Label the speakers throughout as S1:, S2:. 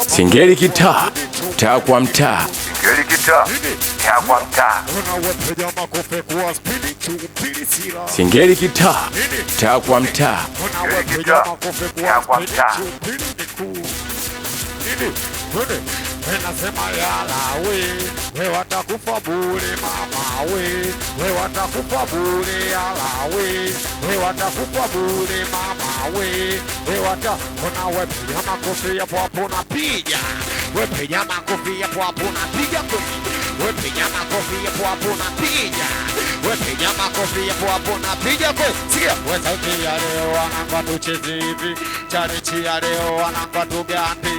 S1: Singeli kitaa, taa kwa mtaa.
S2: Singeli kitaa, taa kwa mtaa.
S1: Singeli kitaa, taa kwa mtaa.
S2: Singeli kitaa, taa kwa mtaa.
S3: Nasema yala we watakufa bure mama we watakufa bure yala we watakufa bure mama we watakona we piga makofi hapo hapo napiga we piga makofi hapo hapo napiga we piga makofi hapo hapo napiga we piga makofi hapo hapo napiga kwa sikia we sauti ya leo wanangwa tucheze hivi challenge ya leo wanangwa tugande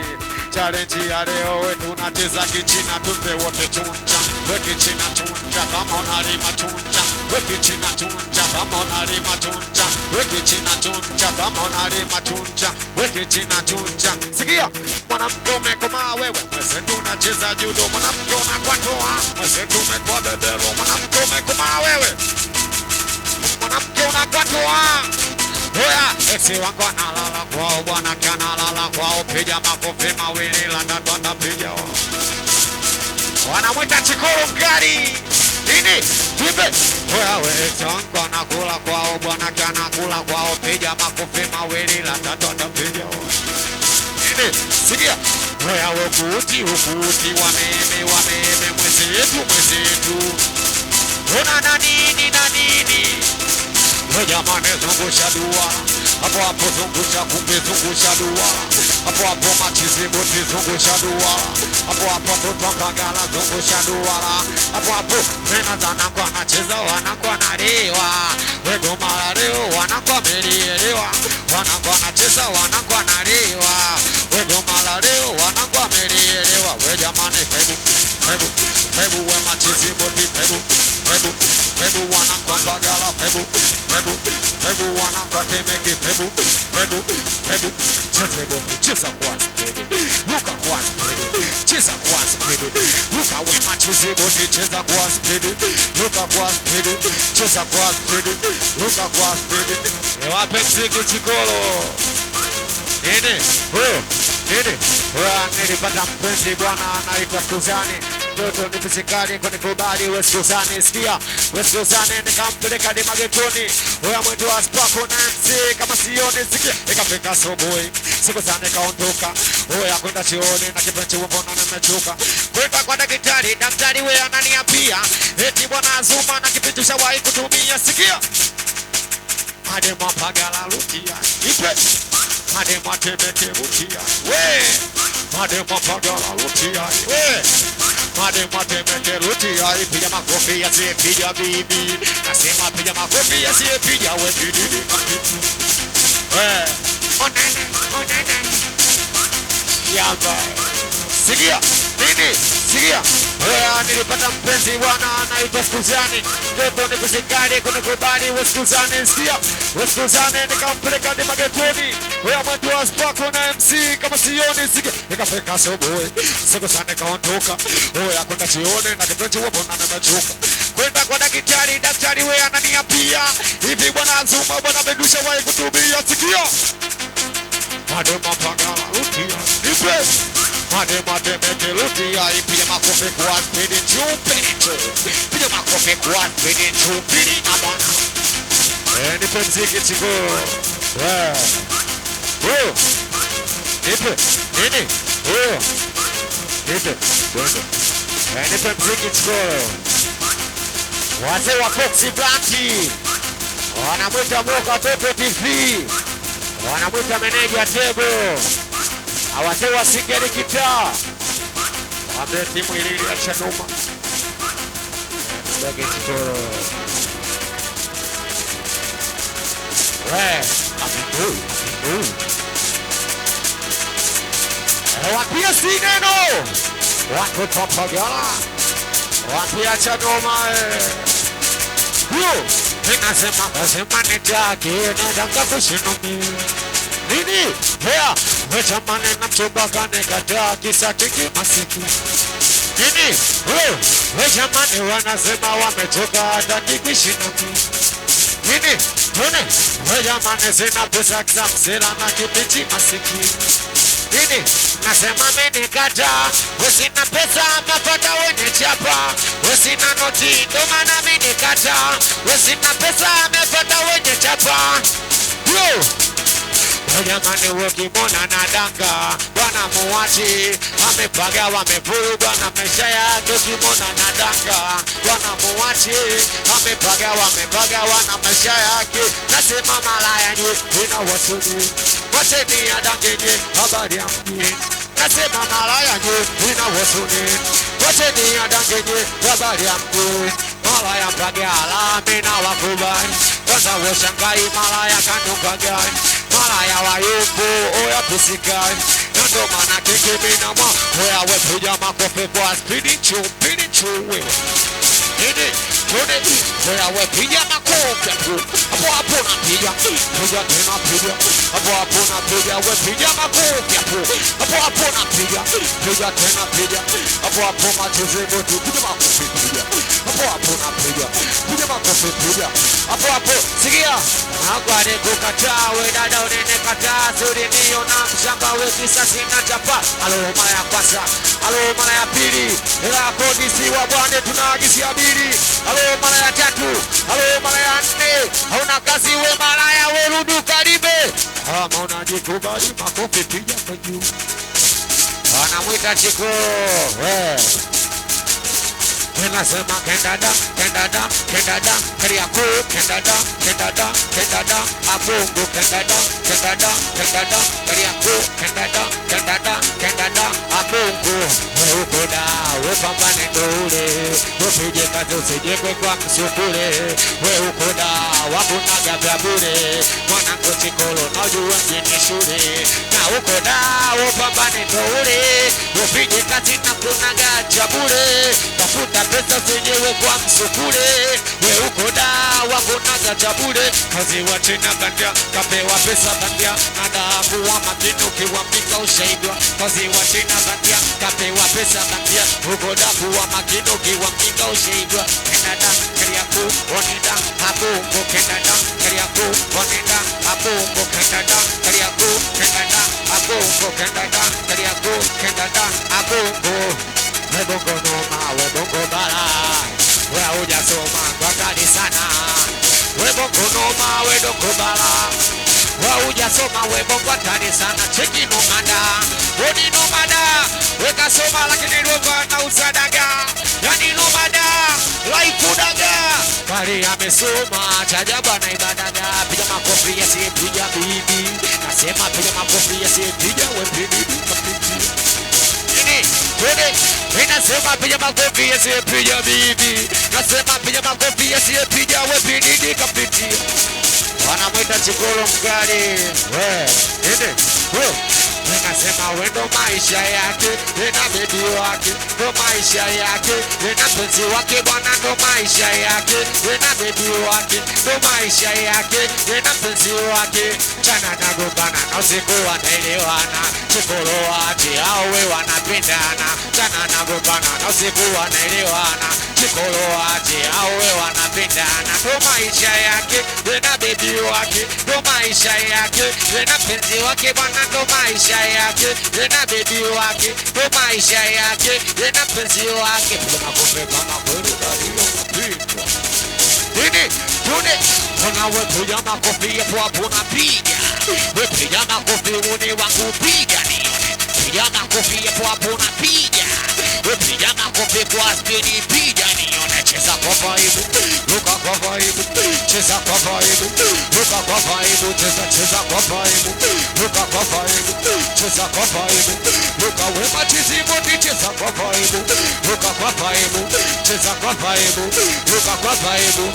S3: challenge ya leo wetu tunacheza kichina tupe wote chunja we kichina chunja kama unalima chunja we kichina chunja kama unalima chunja we kichina chunja kama unalima chunja we kichina chunja sikia mwanamke umekoma wewe mwese tunacheza judo mwanamke unakwatoa mwese tumekwa bebero mwanamke umekoma wewe mwanamke unakwatoa oya esi wangu analala kwao bwana kanalala kwao piga makofi mawili la tatu atapiga wanamwita chikoro mgari nini tipe oya esi wangu anakula kwao bwana kanakula kwao piga makofi mawili la tatu atapiga nini sikia oya ukuti wameme mwezetu una na nini jamani zungusha dua hapo hapo zungusha kumbe zungusha dua hapo hapo machizi boti zungusha dua hapo hapo toto bagala zungusha dua hapo hapo tena zanangwa nacheza wanangwa nalewa wedo mara leo wanangwa melielewa wanangwa nacheza wanangwa nalewa wedo mara leo wanangwa melielewa we jamani hebu we machizi boti hebu wanangwa bagala hebu wanangwa temeke hebu cheza kwanza luka kwanza cheza kwanza luka we machizi boti cheza kwanza luka kwanza cheza kwanza luka kwanza wape mziki chikolo nini nilipata mpenzi bwana anaitwa Suzani Toto ni fizikali kwenye kubali we Suzani sikia we Suzani nikampeleka ni magetoni oya mwendo wa spako na MC kama sioni sikia ikafika asubuhi siku sana kaondoka oya kwenda chioni na kipenzi mbona nimechoka kwenda kwa daktari we ananiambia eti bwana Zuma na kipenzi shawahi kutumia sikia hadi mapagala lukia ipe hadi matebete lukia we hadi mapagala lukia we hadi matebete lukia piga makofi yasiyepiga bibi nasema piga makofi yasiyepiga we bibi we onene yamba sikia nini sikia oya nilipata mpenzi bwana anaitwa Suzani Toto ni kusikali kunikubali we Suzani sikia we Suzani nikampeleka ni magetoni oya mwendo wa spako na MC kama sioni sikia nikafika asubuhi siku sana kaondoka oya kwenda chione na kipenzi mbona nimechoka kwenda kwa daktari we ananiambia hivi bwana Zuma bwana bedusha wahi kutumia sikia hadi mapagala utia ipe hadi metelutia ipiga makofi kwa spidi chupini piga makofi kwa spidi chupini na bwana nipe mziki chiko nipe nini nipe mziki chiko wazee wa Foxy Blanti wanamwita Moka Toto TV wanamwita meneja Tebo awazee wa Singeli kitaa wambe timu ilili ya Chanuma mbege chitoro apitu wapia sineno watu papagala wapia Chanuma nasema nitake nedanga kushinumi nini hea wetamane na mchumba nekataa kisa tiki masiki nini wetamane wanasema wamechoka hata kikishinumi nini wetamane sina pesa kisa msela na kipichi masiki Nini? Nasema mimi kata. Sina pesa mapata wenye chapa. Sina noti ndo maana mimi kata. Sina pesa mapata wenye chapa. Yo! Jamani ukimwona na danga bwana muwachi amepaga wamevurugwa na maisha yake. Ukimwona na danga bwana muwachi amepaga na maisha yake. Nasema malaya nye ina wasuni wacheni ya dangenye habari ya mjini. Nasema malaya nye ina wasuni wacheni ya dangenye habari ya mjini. Malaya mpaga alame na wakubali kwanza washangai malaya kanuka gani. Malaya wa yupo oya pusikai nando mana keke minama oya wepuja makofe kwa spidi chu wewe nini tune oya wepuja makofe hapo napiga puja tena piga hapo napiga wepuja makofe hapo napiga puja tena piga hapo macheze moto puja makofe piga hapo napiga puja makofe piga hapo sikia agware kukataa we dada unene kataa zuri niyo na mshamba we kisasi na chapa. Alo mara ya kwanza, alo mara ya pili, ila kodisi wa bwane tunaagisia bili. Alo mara ya tatu, alo mara ya nne, hauna kazi we malaya we rudu karibe. Kama unajikubali makofi piga kwa juu. Wanamwita chiko we Nasema kendada Kariako kendada Abongo kendada Kariako kendada Abongo Ukoda upambane ndole upige kazi usijekwe kwa msukule. We ukoda wakunaga vya bure mwanangu chikolo na ujue mjini shule. Na ukoda upambane ndole upige kazi na kunaga cha bure. Tafuta pesa zenyewe kwa msukule. We ukoda wakunaga cha bure kazi wachina bandia kapewa pesa bandia na dhahabu wa makino kiwa mika ushaidwa. Kazi wachina bandia kapewa pesa bandia ukoda kuwa makino kiwa mika ushaidwa. Kendada Kariako onida Abongo kendada Kariako onida Abongo kendada Kariako kendada Abongo kendada Kariako kendada Abongo. Webongo noma webongo bala wea hujasoma kwa kali sana. Webongo noma webongo bala wea hujasoma webongo hatari sana. Cheki nomada oni nomada weka soma lakini roba na usadaga yani nomada laifu daga kali amesoma chajaba na ibadaga. Piga makofi yasiyepiga bibi. Nasema piga makofi yasiyepiga webibi kapiti nini tune. Nasema piga makofi yasiyepiga bibi. Nasema piga makofi yasiyepiga webibi kapiti. Wanamwita chikolo mkali we nini we. Nasema wendo maisha yake na bebi wake ndo maisha yake na penzi wake bwana ndo maisha yake na bebi wake ndo maisha yake na penzi wake. Chana na gombana na usiku wanaelewana chikolo wache awe wanapendana. Chana na gombana na usiku wanaelewana chikolo wache awe wanapendana. Ndo maisha yake na bebi wake ndo maisha yake na penzi wake bwana ndo maisha yake na bebi wake ndo maisha yake na penzi wake. Kuna kumbe kama kweli dalio kupigwa nini tune. Unawe piga makofi yapo hapo napiga. We piga makofi uni wangu piga nione. Piga makofi yapo hapo napiga. We piga makofi kwa spidi piga nione. Cheza kwa vibe luka kwa vibe cheza kwa vibe luka kwa vibe cheza kwa vibe luka kwa vibe cheza kwa vibe luka we machizi moti cheza kwa vibe luka kwa vibe cheza kwa vibe luka kwa vibe.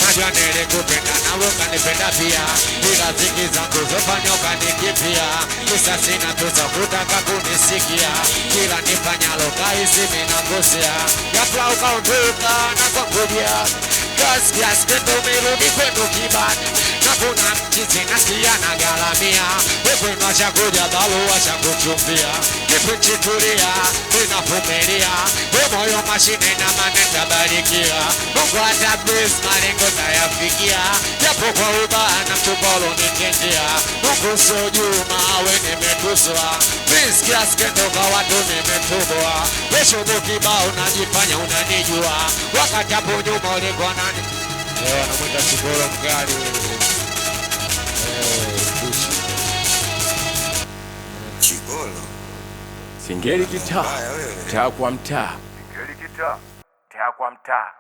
S3: Najua nilikupenda nawe ukanipenda pia. Bila ziki zangu zofanya ukanikimbia. Kisa sina pesa kutaka kunisikia. Kila nifanyalo kahisi ninakosea. Ghafla ukaondoka na kwa kudia. Gas kendo umerudi kwenu kibani. na kuna mchizi nasikia na galamia. Wewe unachakuja barua cha kuchumbia. Kipichi tulia, ninavumilia. Wewe moyo mashine na manenda barikia. Mungu atabless malengo tayafikia. Japo kwa ubaya na mtubolo nitendea. Mungu sio Juma, we nimetuswa. Riziki askendo kwa watu nimetubwa. Kesho mukibao unajifanya unanijua. Wakati hapo nyuma ulikuwa nani? Leo anamwita Chibolo mkali.
S4: Chibolo.
S1: Singeli kitaa, taa kwa mtaa.
S2: Singeli kitaa, taa kwa mtaa.